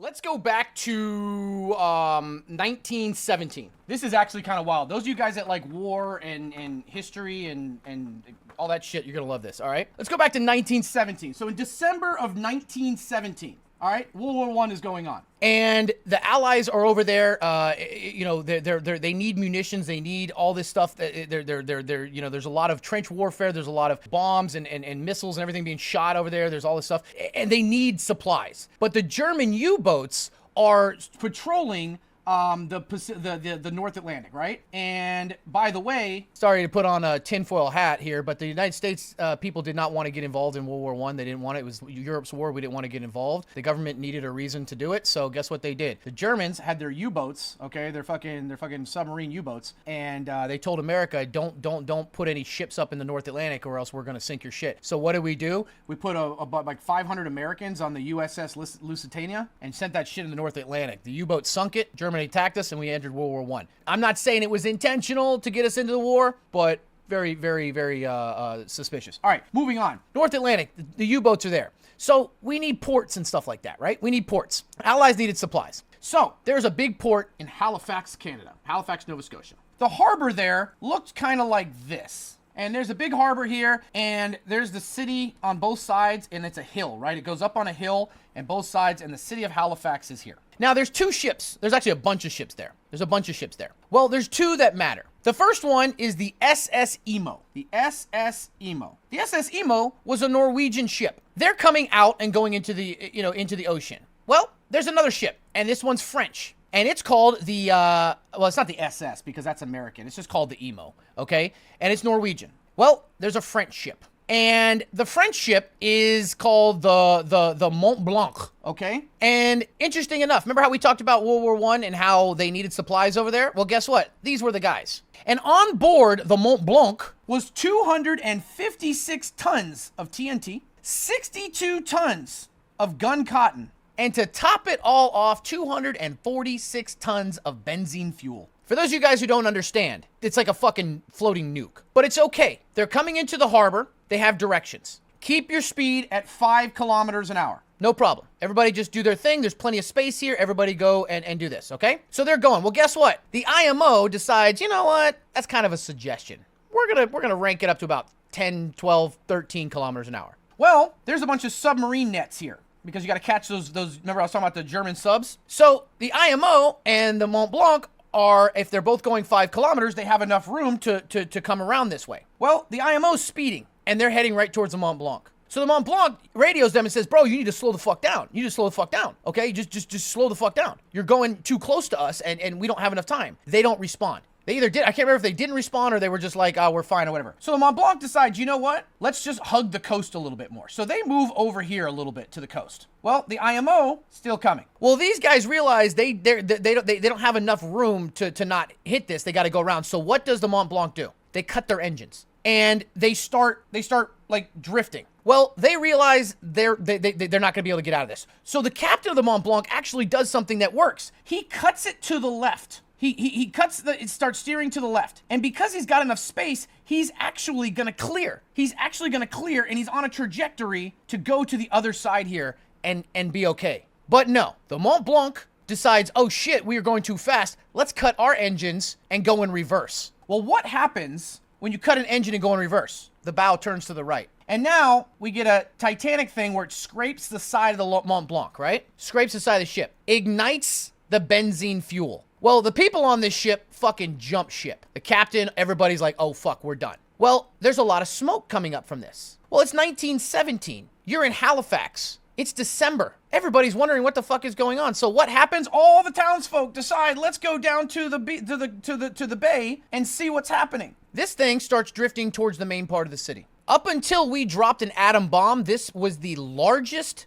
Let's go back to 1917. This is actually kind of wild. Those of you guys that like war and history and all that shit, you're going to love this, all right? Let's go back to 1917. So in December of 1917, all right, World War I is going on. And the Allies are over there. They need munitions. They need all this stuff. There's a lot of trench warfare. There's a lot of bombs and missiles and everything being shot over there. There's all this stuff. And they need supplies. But the German U-boats are patrolling the North Atlantic, right? And by the way, sorry to put on a tinfoil hat here, but the United States people did not want to get involved in World War I. They didn't want it. It was Europe's war. We didn't want to get involved. The government needed a reason to do it. So guess what they did? The Germans had their U-boats, okay? They're fucking submarine U-boats. And they told America, don't put any ships up in the North Atlantic or else we're going to sink your shit. So what did we do? We put about like 500 Americans on the USS Lusitania and sent that shit in the North Atlantic. The U-boat sunk it. Germany attacked us and we entered World War I. I'm not saying it was intentional to get us into the war, but very, very, very suspicious. All right, moving on. North Atlantic, the U-boats are there. So we need ports and stuff like that, right? We need ports. Allies needed supplies. So there's a big port in Halifax, Canada. Halifax, Nova Scotia. The harbor there looked kind of like this. And there's a big harbor here, and there's the city on both sides, and it's a hill, right? It goes up on a hill, and both sides, and the city of Halifax is here. Now, there's two ships. There's actually a bunch of ships there. There's a bunch of ships there. Well, there's two that matter. The first one is the SS Emo. The SS Emo. The SS Emo was a Norwegian ship. They're coming out and going into the, into the ocean. Well, there's another ship, and this one's French. And it's called the, well, it's not the SS because that's American. It's just called the Emo, okay? And it's Norwegian. Well, there's a French ship. And the French ship is called the Mont Blanc, okay? And interesting enough, remember how we talked about World War I and how they needed supplies over there? Well, guess what? These were the guys. And on board the Mont Blanc was 256 tons of TNT, 62 tons of gun cotton, and to top it all off, 246 tons of benzene fuel. For those of you guys who don't understand, it's like a fucking floating nuke. But it's okay. They're coming into the harbor. They have directions. Keep your speed at 5 kilometers an hour. No problem. Everybody just do their thing. There's plenty of space here. Everybody go and do this, okay? So they're going. Well, guess what? The IMO decides, you know what? That's kind of a suggestion. We're gonna rank it up to about 10, 12, 13 kilometers an hour. Well, there's a bunch of submarine nets here, because you got to catch those, remember I was talking about the German subs? So the IMO and the Mont Blanc are, if they're both going 5 kilometers, they have enough room to come around this way. Well, the IMO's speeding, and they're heading right towards the Mont Blanc. So the Mont Blanc radios them and says, bro, you need to slow the fuck down. You need to slow the fuck down, okay? Just slow the fuck down. You're going too close to us, and we don't have enough time. They don't respond. They either did, I can't remember if they didn't respond or they were just like, oh, we're fine or whatever. So the Mont Blanc decides, you know what? Let's just hug the coast a little bit more. So they move over here a little bit to the coast. Well, the IMO still coming. Well, these guys realize they don't have enough room to not hit this. They got to go around. So what does the Mont Blanc do? They cut their engines and they start like drifting. Well, they realize they're not going to be able to get out of this. So the captain of the Mont Blanc actually does something that works. He cuts it to the left. He cuts it starts steering to the left. And because he's got enough space, he's actually going to clear. He's actually going to clear, and he's on a trajectory to go to the other side here and be okay. But no, the Mont Blanc decides, oh shit, we are going too fast. Let's cut our engines and go in reverse. Well, what happens when you cut an engine and go in reverse? The bow turns to the right. And now we get a Titanic thing where it scrapes the side of the Mont Blanc, right? Scrapes the side of the ship. Ignites the benzene fuel. Well, the people on this ship fucking jump ship. The captain, everybody's like, oh fuck, we're done. Well, there's a lot of smoke coming up from this. Well, it's 1917. You're in Halifax. It's December. Everybody's wondering what the fuck is going on. So what happens? All the townsfolk decide, let's go down to the bay and see what's happening. This thing starts drifting towards the main part of the city. Up until we dropped an atom bomb, this was the largest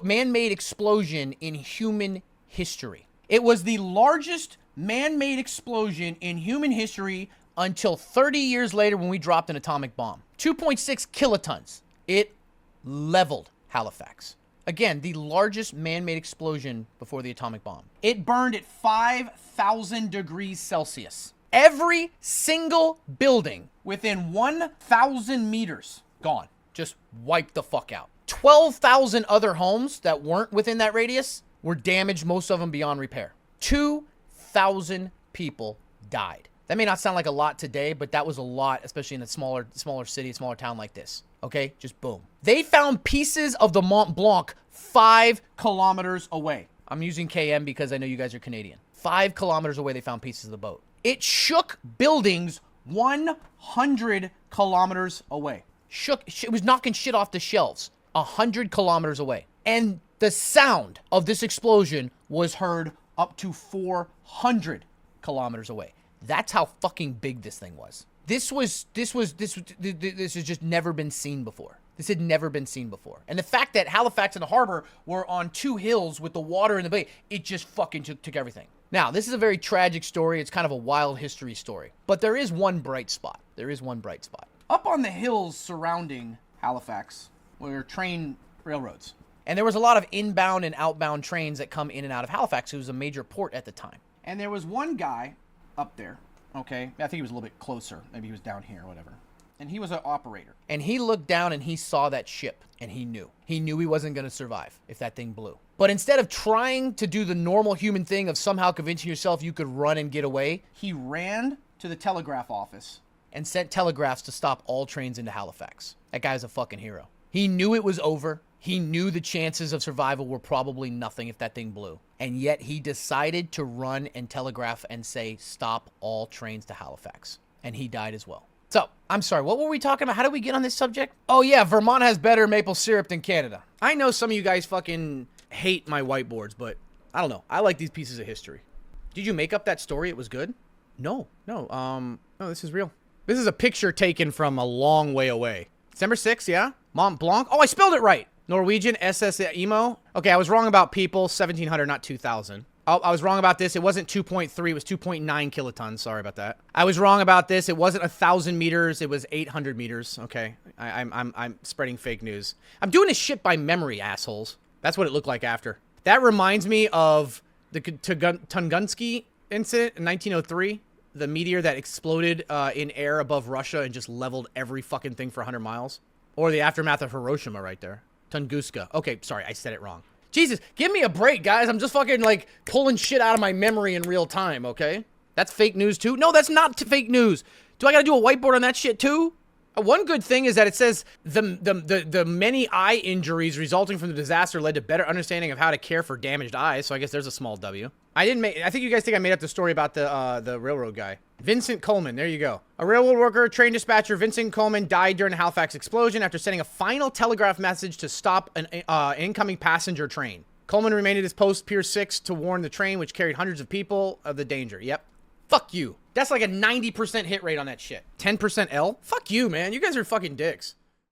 man-made explosion in human history. It was the largest man-made explosion in human history until 30 years later when we dropped an atomic bomb. 2.6 kilotons. It leveled Halifax. Again, the largest man-made explosion before the atomic bomb. It burned at 5,000 degrees Celsius. Every single building within 1,000 meters, gone. Just wiped the fuck out. 12,000 other homes that weren't within that radius were damaged, most of them beyond repair. 2,000 people died. That may not sound like a lot today, but that was a lot, especially in a smaller city, a smaller town like this. Okay, just boom. They found pieces of the Mont Blanc 5 kilometers away. I'm using KM because I know you guys are Canadian. 5 kilometers away, they found pieces of the boat. It shook buildings 100 kilometers away. It was knocking shit off the shelves 100 kilometers away. And the sound of this explosion was heard up to 400 kilometers away. That's how fucking big this thing was. This has just never been seen before. This had never been seen before. And the fact that Halifax and the harbor were on 2 hills with the water in the bay, it just fucking took everything. Now, this is a very tragic story. It's kind of a wild history story. But there is one bright spot. There is one bright spot. Up on the hills surrounding Halifax were train railroads. And there was a lot of inbound and outbound trains that come in and out of Halifax. It was a major port at the time. And there was one guy up there, okay? I think he was a little bit closer. Maybe he was down here or whatever. And he was an operator. And he looked down and he saw that ship. And he knew. He knew he wasn't going to survive if that thing blew. But instead of trying to do the normal human thing of somehow convincing yourself you could run and get away, he ran to the telegraph office and sent telegraphs to stop all trains into Halifax. That guy's a fucking hero. He knew it was over. He knew the chances of survival were probably nothing if that thing blew. And yet he decided to run and telegraph and say, stop all trains to Halifax. And he died as well. So, I'm sorry, what were we talking about? How did we get on this subject? Oh yeah, Vermont has better maple syrup than Canada. I know some of you guys fucking hate my whiteboards, but I don't know. I like these pieces of history. Did you make up that story? It was good? No, this is real. This is a picture taken from a long way away. December 6th, yeah? Mont Blanc. Oh, I spelled it right. Norwegian, SS Emo. Okay, I was wrong about people. 1,700, not 2,000. Oh, I was wrong about this. It wasn't 2.3. It was 2.9 kilotons. Sorry about that. I was wrong about this. It wasn't 1,000 meters. It was 800 meters. Okay, I'm spreading fake news. I'm doing this shit by memory, assholes. That's what it looked like after. That reminds me of the Tungunsky incident in 1903. The meteor that exploded in air above Russia and just leveled every fucking thing for 100 miles. Or the aftermath of Hiroshima right there. Tunguska. Okay, sorry, I said it wrong. Jesus, give me a break, guys. I'm just fucking, like, pulling shit out of my memory in real time, okay? That's fake news, too? No, that's not fake news. Do I gotta do a whiteboard on that shit, too? One good thing is that it says the many eye injuries resulting from the disaster led to better understanding of how to care for damaged eyes, so I guess there's a small W. I think you guys think I made up the story about the railroad guy. Vincent Coleman, there you go. A railroad worker, train dispatcher Vincent Coleman died during the Halifax explosion after sending a final telegraph message to stop an incoming passenger train. Coleman remained at his post, Pier 6, to warn the train, which carried hundreds of people, of the danger. Yep. Fuck you. That's like a 90% hit rate on that shit. 10% L? Fuck you, man. You guys are fucking dicks.